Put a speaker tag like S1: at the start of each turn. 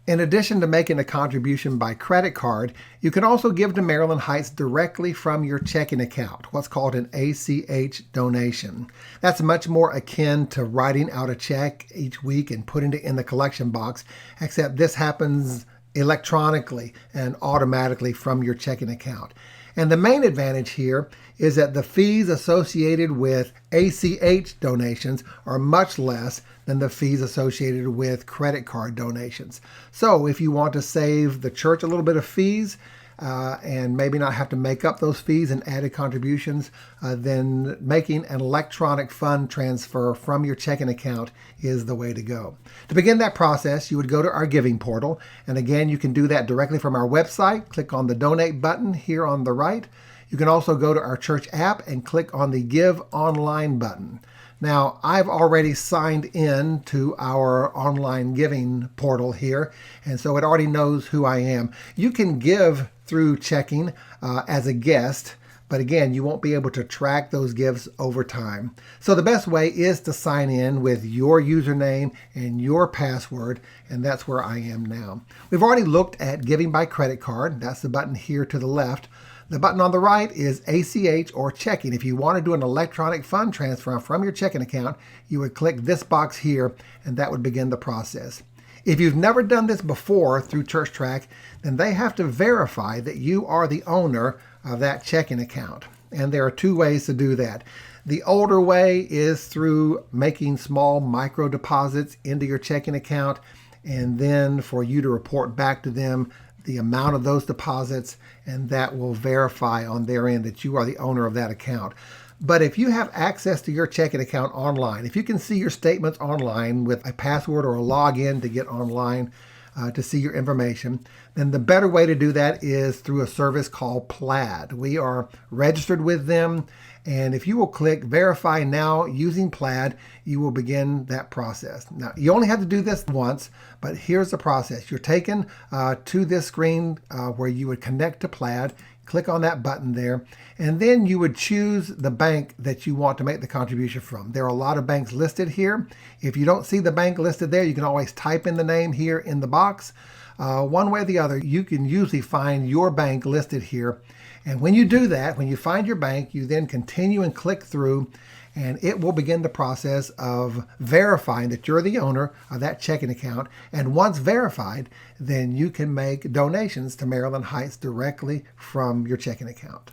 S1: In addition to making a contribution by credit card, you can also give to Maryland Heights directly from your checking account, what's called an ACH donation. That's much more akin to writing out a check each week and putting it in the collection box, except this happens electronically and automatically from your checking account. And the main advantage here is that the fees associated with ACH donations are much less than the fees associated with credit card donations. So if you want to save the church a little bit of fees and maybe not have to make up those fees and added contributions, then making an electronic fund transfer from your checking account is the way to go. To begin that process, you would go to our giving portal. And again, you can do that directly from our website. Click on the donate button here on the right. You can also go to our church app and click on the Give Online button. Now, I've already signed in to our online giving portal here, and so it already knows who I am. You can give through checking as a guest, but again, you won't be able to track those gifts over time. So the best way is to sign in with your username and your password, and that's where I am now. We've already looked at giving by credit card. That's the button here to the left. The button on the right is ACH or checking. If you want to do an electronic fund transfer from your checking account, you would click this box here, and that would begin the process. If you've never done this before through ChurchTrack, then they have to verify that you are the owner of that checking account. And there are two ways to do that. The older way is through making small micro deposits into your checking account, and then for you to report back to them the amount of those deposits, and that will verify on their end that you are the owner of that account. But if you have access to your checking account online, if you can see your statements online with a password or a login to get online to see your information, then the better way to do that is through a service called Plaid. We are registered with them, and if you will click Verify Now using Plaid, you will begin that process. Now, you only have to do this once, but here's the process. You're taken to this screen where you would connect to Plaid. Click on that button there, and then you would choose the bank that you want to make the contribution from. There are a lot of banks listed here. If you don't see the bank listed there, you can always type in the name here in the box. One way or the other, you can usually find your bank listed here. And when you do that, when you find your bank, you then continue and click through, and it will begin the process of verifying that you're the owner of that checking account. And once verified, then you can make donations to Maryland Heights directly from your checking account.